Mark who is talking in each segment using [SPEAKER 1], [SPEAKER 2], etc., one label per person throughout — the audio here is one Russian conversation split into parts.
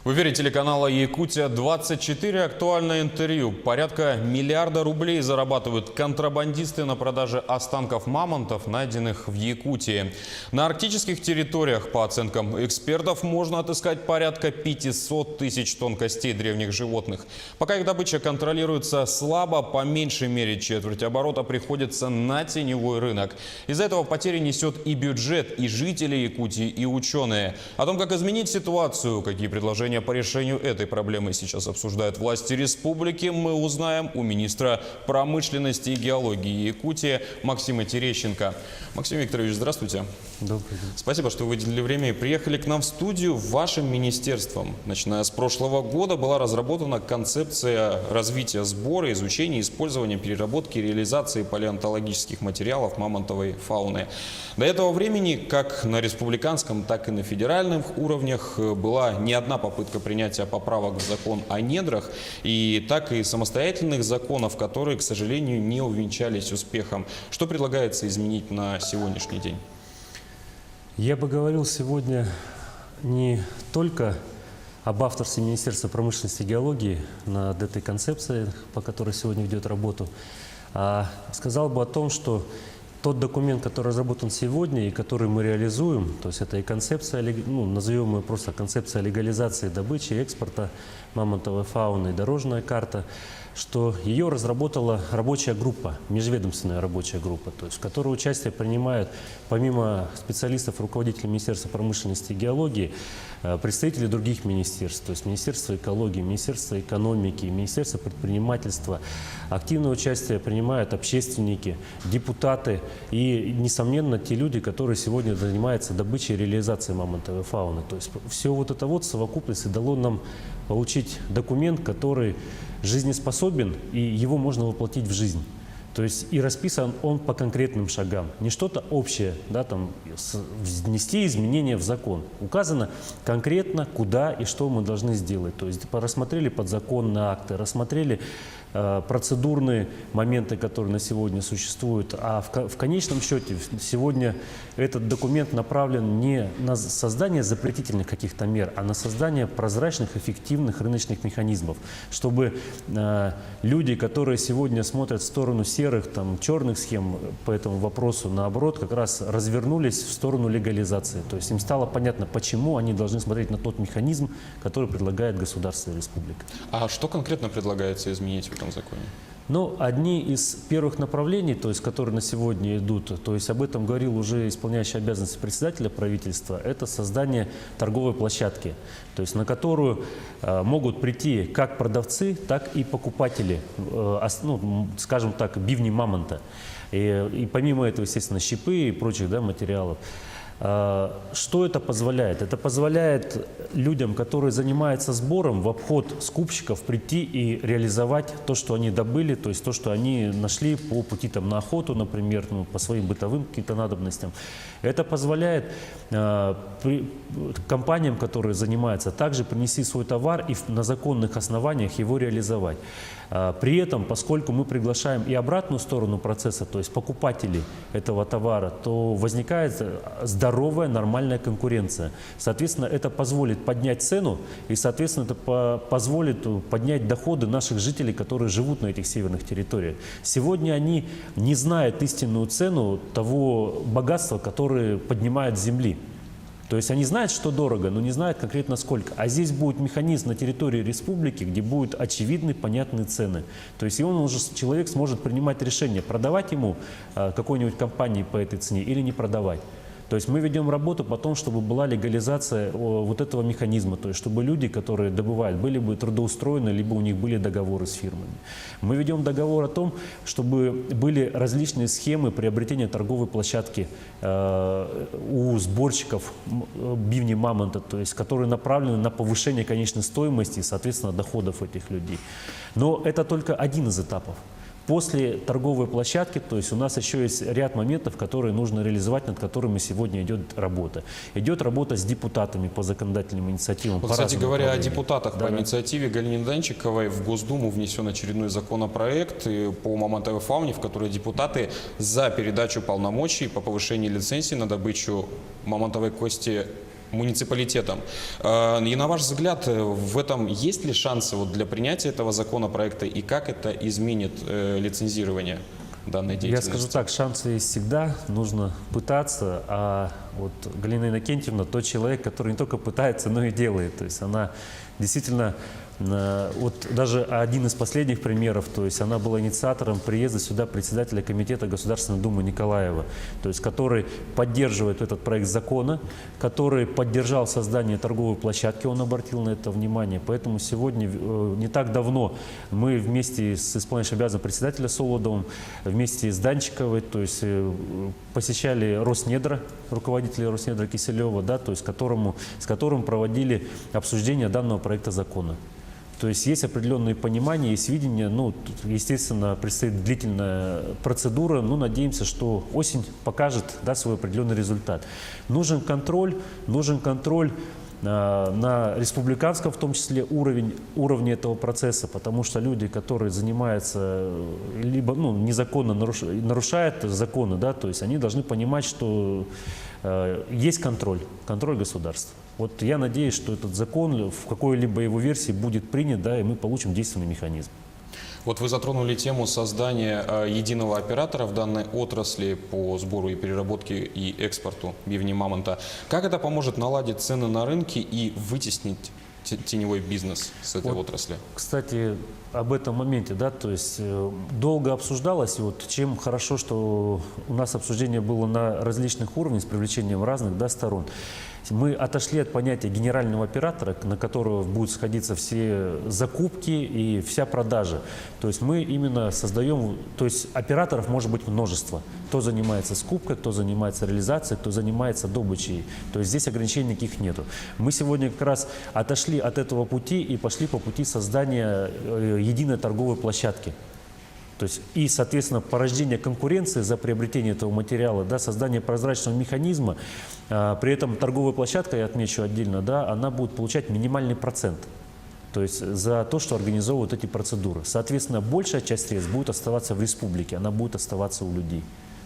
[SPEAKER 1] В эфире телеканала «Якутия-24» актуальное интервью. Порядка миллиарда рублей зарабатывают контрабандисты на продаже останков мамонтов, найденных в Якутии. На арктических территориях, по оценкам экспертов, можно отыскать порядка 500 тысяч тонн костей древних животных. Пока их добыча контролируется слабо, по меньшей мере четверть оборота приходится на теневой рынок. Из-за этого потери несет и бюджет, и жители Якутии, и ученые. О том, как изменить ситуацию, какие предложения по решению этой проблемы сейчас обсуждают власти республики, мы узнаем у министра промышленности и геологии Якутии Максима Терещенко. Максим Викторович, здравствуйте.
[SPEAKER 2] Добрый день.
[SPEAKER 1] Спасибо, что вы выделили время и приехали к нам в студию. Вашим министерством, начиная с прошлого года, была разработана концепция развития сбора, изучения, использования, переработки и реализации палеонтологических материалов мамонтовой фауны. До этого времени, как на республиканском, так и на федеральных уровнях, была не одна попытка принятия поправок в закон о недрах, и так и самостоятельных законов, которые, к сожалению, не увенчались успехом. Что предлагается изменить на сегодняшний день?
[SPEAKER 2] Я бы говорил сегодня не только об авторстве Министерства промышленности и геологии над этой концепцией, по которой сегодня ведет работу, а сказал бы о том, что тот документ, который разработан сегодня и который мы реализуем, то есть это и концепция, назовем ее просто концепция легализации добычи и экспорта мамонтовой фауны, и дорожная карта, что ее разработала рабочая группа, межведомственная рабочая группа, то есть в которой участие принимают помимо специалистов, руководителей Министерства промышленности и геологии, представители других министерств, то есть Министерство экологии, Министерство экономики, Министерство предпринимательства. Активное участие принимают общественники, депутаты и, несомненно, те люди, которые сегодня занимаются добычей и реализацией мамонтовой фауны. То есть все вот это вот в совокупности дало нам получить документ, который жизнеспособен, и его можно воплотить в жизнь. То есть и расписан он по конкретным шагам. Не что-то общее, да, там, внести изменения в закон. Указано конкретно, куда и что мы должны сделать. То есть рассмотрели подзаконные акты, рассмотрели процедурные моменты, которые на сегодня существуют. А в конечном счете сегодня этот документ направлен не на создание запретительных каких-то мер, а на создание прозрачных, эффективных рыночных механизмов, чтобы люди, которые сегодня смотрят в сторону серых, там, черных схем по этому вопросу, наоборот, как раз развернулись в сторону легализации. То есть им стало понятно, почему они должны смотреть на тот механизм, который предлагает государство и республика.
[SPEAKER 1] А что конкретно предлагается изменить в этом законе?
[SPEAKER 2] Ну, одни из первых направлений, то есть, которые на сегодня идут, то есть об этом говорил уже исполняющий обязанности председателя правительства, это создание торговой площадки, то есть на которую могут прийти как продавцы, так и покупатели, скажем так, бивни мамонта. И помимо этого, естественно, щипы и прочих, да, материалов. Что это позволяет? Это позволяет людям, которые занимаются сбором, в обход скупщиков прийти и реализовать то, что они добыли, то есть то, что они нашли по пути там, на охоту, например, по своим бытовым каким-то надобностям. Это позволяет компаниям, которые занимаются, также принести свой товар и на законных основаниях его реализовать. При этом, поскольку мы приглашаем и обратную сторону процесса, то есть покупателей этого товара, то возникает здоровая, нормальная конкуренция. Соответственно, это позволит поднять цену и, соответственно, это позволит поднять доходы наших жителей, которые живут на этих северных территориях. Сегодня они не знают истинную цену того богатства, которое поднимают с земли. То есть они знают, что дорого, но не знают конкретно сколько. А здесь будет механизм на территории республики, где будут очевидные, понятные цены. То есть человек сможет принимать решение, продавать ему какой-нибудь компании по этой цене или не продавать. То есть мы ведем работу по тому, чтобы была легализация вот этого механизма, то есть чтобы люди, которые добывают, были бы трудоустроены, либо у них были договоры с фирмами. Мы ведем договор о том, чтобы были различные схемы приобретения торговой площадки у сборщиков бивни мамонта, то есть которые направлены на повышение конечной стоимости и, соответственно, доходов этих людей. Но это только один из этапов. После торговой площадки, то есть у нас еще есть ряд моментов, которые нужно реализовать, над которыми сегодня идет работа. Идет работа с депутатами по законодательным инициативам.
[SPEAKER 1] Вот, кстати говоря, о депутатах по инициативе Галины Данчиковой в Госдуму внесен очередной законопроект по мамонтовой фауне, в который депутаты за передачу полномочий по повышению лицензии на добычу мамонтовой кости муниципалитетам. И на ваш взгляд, в этом есть ли шансы вот для принятия этого законопроекта и как это изменит лицензирование данной
[SPEAKER 2] Я
[SPEAKER 1] деятельности?
[SPEAKER 2] скажу так, шансы есть всегда, нужно пытаться, а вот Галина Иннокентьевна тот человек, который не только пытается, но и делает. То есть она действительно, вот даже один из последних примеров, то есть она была инициатором приезда сюда председателя комитета Государственной Думы Николаева, то есть который поддерживает этот проект закона, который поддержал создание торговой площадки, он обратил на это внимание. Поэтому сегодня, не так давно, мы вместе с исполняющим обязанностями председателя Солодовым, вместе с Данчиковой, то есть посещали Роснедра, руководителя Роснедра Киселева, да, то есть с которым проводили обсуждение данного проекта закона. То есть есть определенные понимания, есть видение, ну, тут, естественно, предстоит длительная процедура, но надеемся, что осень покажет, да, свой определенный результат. Нужен контроль на республиканском, в том числе, уровне этого процесса, потому что люди, которые занимаются, либо незаконно нарушают законы, да, то есть они должны понимать, что есть контроль государства. Вот я надеюсь, что этот закон в какой-либо его версии будет принят, да, и мы получим действенный механизм.
[SPEAKER 1] Вот вы затронули тему создания единого оператора в данной отрасли по сбору и переработке и экспорту бивни мамонта. Как это поможет наладить цены на рынке и вытеснить теневой бизнес с этой отрасли?
[SPEAKER 2] Кстати, об этом моменте, да, то есть долго обсуждалось, вот чем хорошо, что у нас обсуждение было на различных уровнях с привлечением разных, да, сторон. Мы отошли от понятия генерального оператора, на которого будут сходиться все закупки и вся продажа. То есть мы именно создаем, то есть операторов может быть множество. Кто занимается скупкой, кто занимается реализацией, кто занимается добычей. То есть здесь ограничений никаких нету. Мы сегодня как раз отошли от этого пути и пошли по пути создания единой торговой площадки. То есть и, соответственно, порождение конкуренции за приобретение этого материала, да, создание прозрачного механизма. При этом торговая площадка, я отмечу отдельно, да, она будет получать минимальный процент. То есть за то, что организовывают эти процедуры. Соответственно, большая часть средств будет оставаться в республике, она будет оставаться у людей.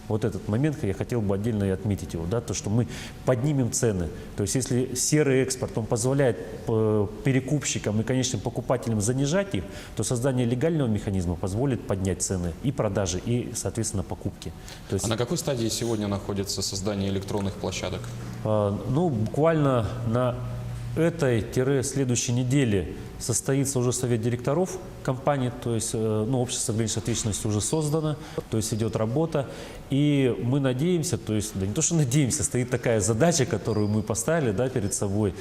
[SPEAKER 2] Вот этот момент я хотел бы отдельно и отметить его, да, то, что мы поднимем цены. То есть если серый экспорт, он позволяет перекупщикам и конечным покупателям занижать их, то создание легального механизма позволит поднять цены и продажи, и, соответственно, покупки. То есть,
[SPEAKER 1] А на какой стадии сегодня находится создание электронных площадок?
[SPEAKER 2] Буквально на этой-следующей неделе состоится уже совет директоров компании, то есть общество с ограниченной ответственностью уже создано, то есть идет работа. И мы надеемся, то есть, да не то, что надеемся, стоит такая задача, которую мы поставили, да, перед собой,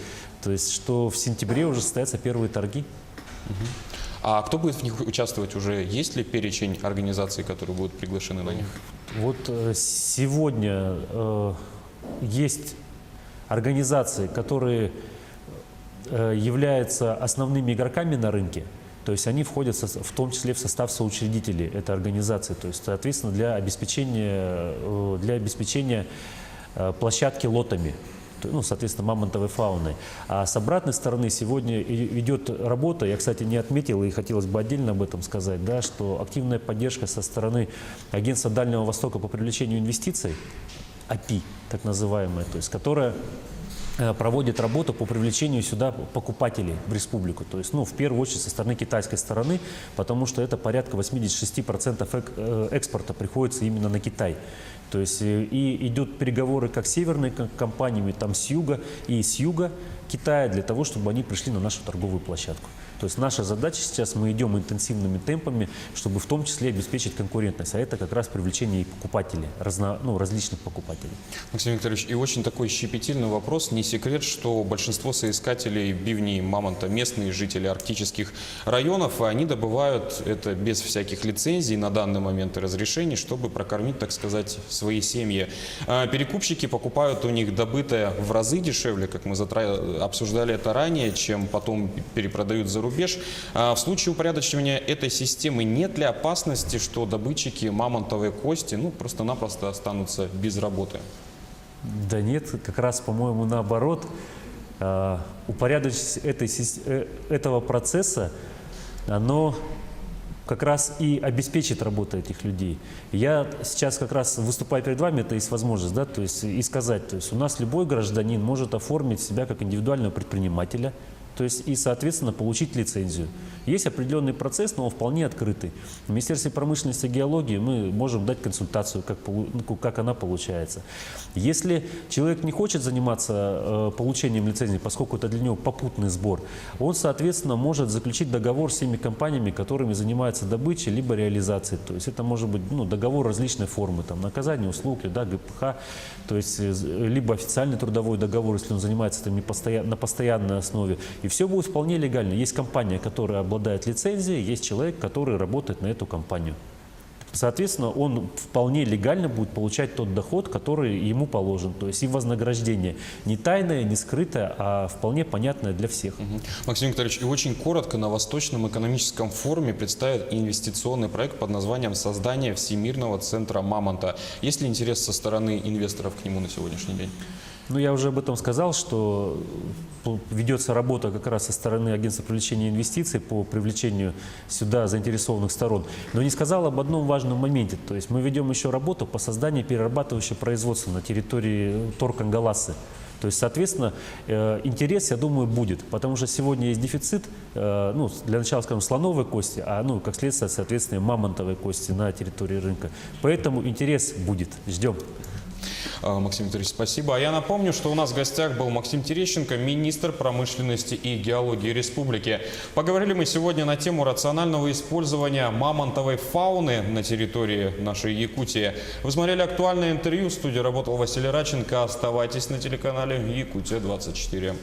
[SPEAKER 2] то есть, что в сентябре уже состоятся первые торги.
[SPEAKER 1] А кто будет в них участвовать уже? Есть ли перечень организаций, которые будут приглашены на них?
[SPEAKER 2] Вот сегодня есть организации, которые являются основными игроками на рынке, то есть они входят в том числе в состав соучредителей этой организации, то есть, соответственно, для обеспечения площадки лотами, соответственно, мамонтовой фауной. А с обратной стороны сегодня идет работа, я, кстати, не отметил и хотелось бы отдельно об этом сказать, да, что активная поддержка со стороны Агентства Дальнего Востока по привлечению инвестиций, АПИ, так называемая, то есть, которая проводит работу по привлечению сюда покупателей в республику. То есть, в первую очередь, со стороны китайской стороны, потому что это порядка 86% экспорта приходится именно на Китай. То есть, и идут переговоры как с северными компаниями, там с юга и с юга Китая, для того, чтобы они пришли на нашу торговую площадку. То есть наша задача сейчас, мы идем интенсивными темпами, чтобы в том числе обеспечить конкурентность. А это как раз привлечение и покупателей, различных покупателей.
[SPEAKER 1] Максим Викторович, и очень такой щепетильный вопрос. Не секрет, что большинство соискателей бивней мамонта, местные жители арктических районов, они добывают это без всяких лицензий на данный момент и разрешений, чтобы прокормить, так сказать, свои семьи. Перекупщики покупают у них добытое в разы дешевле, как мы обсуждали это ранее, чем потом перепродают за рубеж. В случае упорядочивания этой системы нет ли опасности, что добытчики мамонтовой кости просто-напросто останутся без работы?
[SPEAKER 2] Да нет, как раз, по-моему, наоборот. Упорядочить этого процесса, оно как раз и обеспечит работу этих людей. Я сейчас как раз выступаю перед вами, это есть возможность, да, то есть и сказать, то есть у нас любой гражданин может оформить себя как индивидуального предпринимателя, то есть и, соответственно, получить лицензию. Есть определенный процесс, но он вполне открытый. В Министерстве промышленности и геологии мы можем дать консультацию, как она получается. Если человек не хочет заниматься получением лицензии, поскольку это для него попутный сбор, он, соответственно, может заключить договор с теми компаниями, которыми занимаются добычей либо реализацией. То есть это может быть договор различной формы, там, наказание услуг, да, ГПХ, то есть либо официальный трудовой договор, если он занимается там, на постоянной основе. И все будет вполне легально. Есть компания, которая обладает лицензией, есть человек, который работает на эту компанию. Соответственно, он вполне легально будет получать тот доход, который ему положен. То есть и вознаграждение не тайное, не скрытое, а вполне понятное для всех.
[SPEAKER 1] Максим Викторович, и очень коротко на Восточном экономическом форуме представят инвестиционный проект под названием «Создание Всемирного центра Мамонта». Есть ли интерес со стороны инвесторов к нему на сегодняшний день?
[SPEAKER 2] Ну, я уже об этом сказал, что ведется работа как раз со стороны Агентства привлечения инвестиций по привлечению сюда заинтересованных сторон. Но не сказал об одном важном моменте. То есть мы ведем еще работу по созданию перерабатывающего производства на территории Торг-Ангаласы. То есть, соответственно, интерес, я думаю, будет, потому что сегодня есть дефицит, ну, для начала, скажем, слоновой кости, а, ну, как следствие, соответственно, мамонтовой кости на территории рынка. Поэтому интерес будет. Ждем.
[SPEAKER 1] Максим Викторович, спасибо. А я напомню, что у нас в гостях был Максим Терещенко, министр промышленности и геологии республики. Поговорили мы сегодня на тему рационального использования мамонтовой фауны на территории нашей Якутии. Вы смотрели актуальное интервью. В студии работал Василий Раченко. Оставайтесь на телеканале Якутия-24.